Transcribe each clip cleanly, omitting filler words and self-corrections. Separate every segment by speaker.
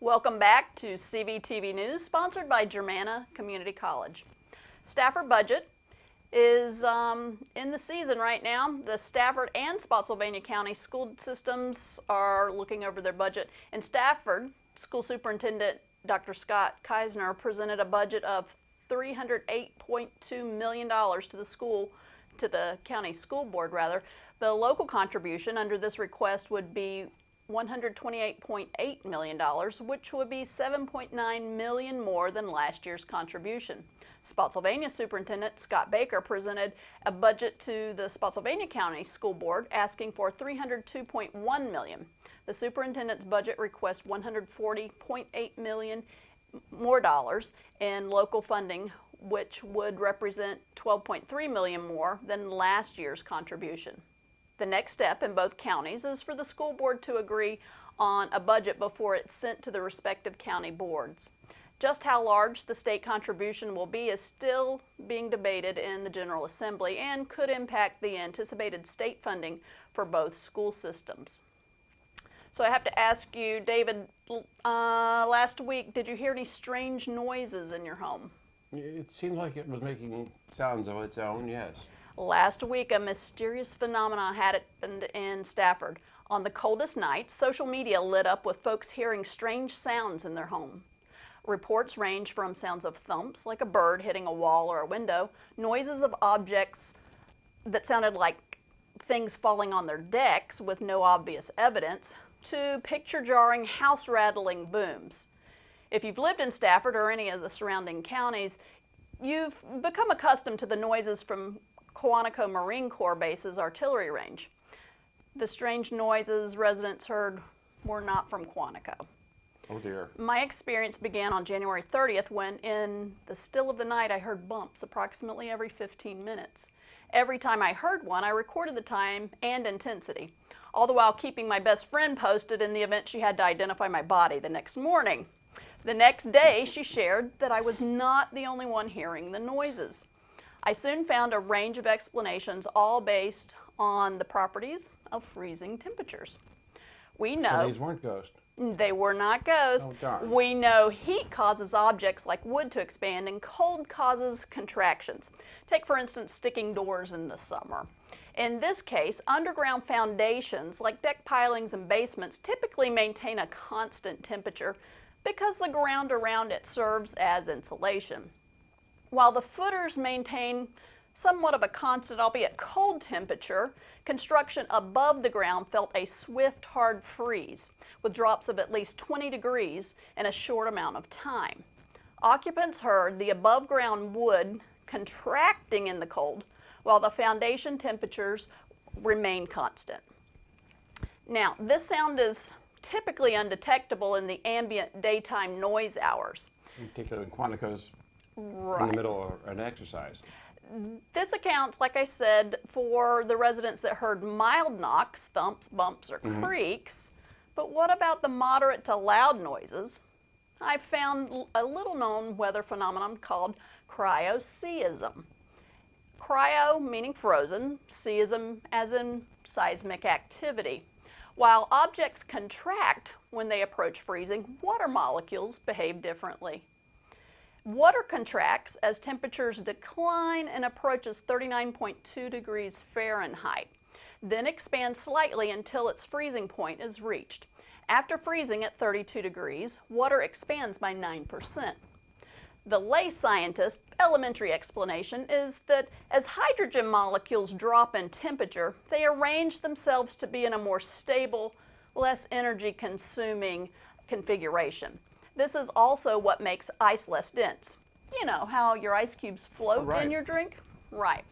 Speaker 1: Welcome back to CVTV News, sponsored by Germanna Community College. Stafford budget is in the season right now. The Stafford and Spotsylvania County school systems are looking over their budget. In Stafford, School Superintendent Dr. Scott Keisner presented a budget of $308.2 million to the county school board rather. The local contribution under this request would be $128.8 million, which would be $7.9 million more than last year's contribution. Spotsylvania Superintendent Scott Baker presented a budget to the Spotsylvania County School Board asking for $302.1 million. The superintendent's budget requests $140.8 million more dollars in local funding, which would represent $12.3 million more than last year's contribution. The next step in both counties is for the school board to agree on a budget before it's sent to the respective county boards. Just how large the state contribution will be is still being debated in the General Assembly and could impact the anticipated state funding for both school systems. So I have to ask you, David, last week, did you hear any strange noises in your home?
Speaker 2: It seemed like it was making sounds of its own, yes.
Speaker 1: Last week, a mysterious phenomenon happened in Stafford. On the coldest nights, social media lit up with folks hearing strange sounds in their home. Reports range from sounds of thumps, like a bird hitting a wall or a window, noises of objects that sounded like things falling on their decks with no obvious evidence, to picture-jarring, house-rattling booms. If you've lived in Stafford or any of the surrounding counties, you've become accustomed to the noises from Quantico Marine Corps Base's artillery range. The strange noises residents heard were not from Quantico.
Speaker 2: Oh dear.
Speaker 1: My experience began on January 30th when in the still of the night I heard bumps approximately every 15 minutes. Every time I heard one, I recorded the time and intensity, all the while keeping my best friend posted in the event she had to identify my body the next morning. The next day, she shared that I was not the only one hearing the noises. I soon found a range of explanations, all based on the properties of freezing temperatures. We know
Speaker 2: So these weren't ghosts.
Speaker 1: They were not ghosts.
Speaker 2: Oh, darn.
Speaker 1: We know heat causes objects like wood to expand and cold causes contractions. Take, for instance, sticking doors in the summer. In this case, underground foundations like deck pilings and basements typically maintain a constant temperature because the ground around it serves as insulation. While the footers maintain somewhat of a constant, albeit cold temperature, construction above the ground felt a swift, hard freeze with drops of at least 20 degrees in a short amount of time. Occupants heard the above-ground wood contracting in the cold while the foundation temperatures remain constant. Now, this sound is typically undetectable in the ambient daytime noise hours.
Speaker 2: Particularly in Quantico's
Speaker 1: Right.
Speaker 2: in the middle of an exercise.
Speaker 1: This accounts, like I said, for the residents that heard mild knocks, thumps, bumps, or creaks. But what about the moderate to loud noises? I found a little-known weather phenomenon called cryoseism. Cryo meaning frozen, seism as in seismic activity. While objects contract when they approach freezing, water molecules behave differently. Water contracts as temperatures decline and approaches 39.2 degrees Fahrenheit, then expands slightly until its freezing point is reached. After freezing at 32 degrees, water expands by 9%. The lay scientist elementary explanation is that as hydrogen molecules drop in temperature, they arrange themselves to be in a more stable, less energy-consuming configuration. This is also what makes ice less dense. You know how your ice cubes float in your drink? Right.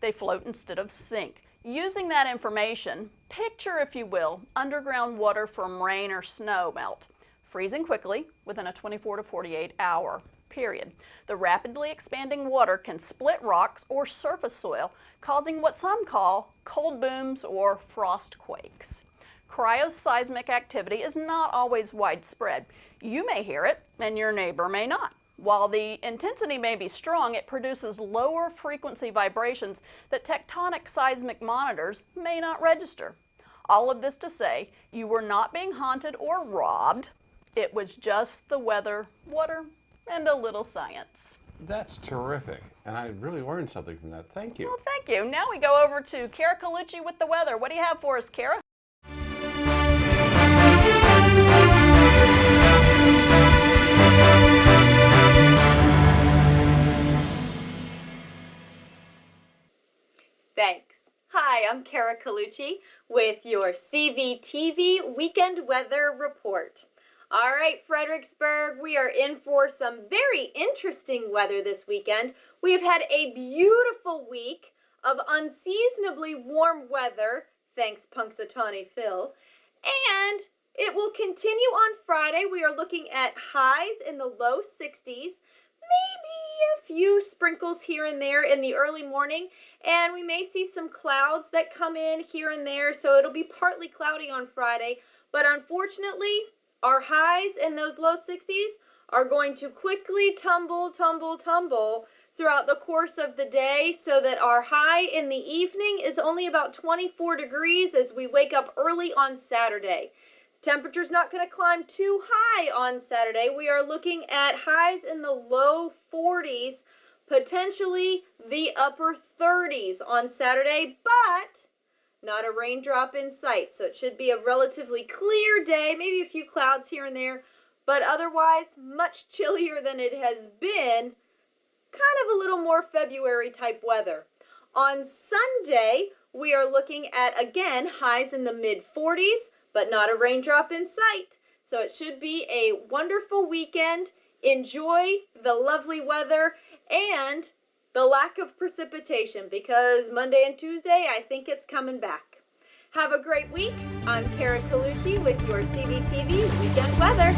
Speaker 1: They float instead of sink. Using that information, picture, if you will, underground water from rain or snow melt, freezing quickly within a 24 to 48 hour period. The rapidly expanding water can split rocks or surface soil, causing what some call cold booms or frost quakes. Cryoseismic activity is not always widespread. You may hear it, and your neighbor may not. While the intensity may be strong, it produces lower frequency vibrations that tectonic seismic monitors may not register. All of this to say, you were not being haunted or robbed. It was just the weather, water, and a little science.
Speaker 2: That's terrific. And I really learned something from that. Thank you.
Speaker 1: Well, thank you. Now we go over to Kara Colucci with the weather. What do you have for us, Kara?
Speaker 3: Thanks. Hi, I'm Kara Colucci with your CVTV Weekend Weather Report. All right, Fredericksburg, we are in for some very interesting weather this weekend. We have had a beautiful week of unseasonably warm weather, thanks Punxsutawney Phil, and it will continue on Friday. We are looking at highs in the low 60s, maybe a few sprinkles here and there in the early morning, and we may see some clouds that come in here and there, so it'll be partly cloudy on Friday, but unfortunately, our highs in those low 60s are going to quickly tumble throughout the course of the day, so that our high in the evening is only about 24 degrees as we wake up early on Saturday. Temperature's not going to climb too high on Saturday. We are looking at highs in the low 40s, potentially the upper 30s on Saturday, but not a raindrop in sight. So it should be a relatively clear day, maybe a few clouds here and there, but otherwise much chillier than it has been. Kind of a little more February type weather. On Sunday, we are looking at, again, highs in the mid 40s, but not a raindrop in sight. So it should be a wonderful weekend. Enjoy the lovely weather and the lack of precipitation, because Monday and Tuesday, I think it's coming back. Have a great week. I'm Kara Colucci with your CVTV Weekend Weather.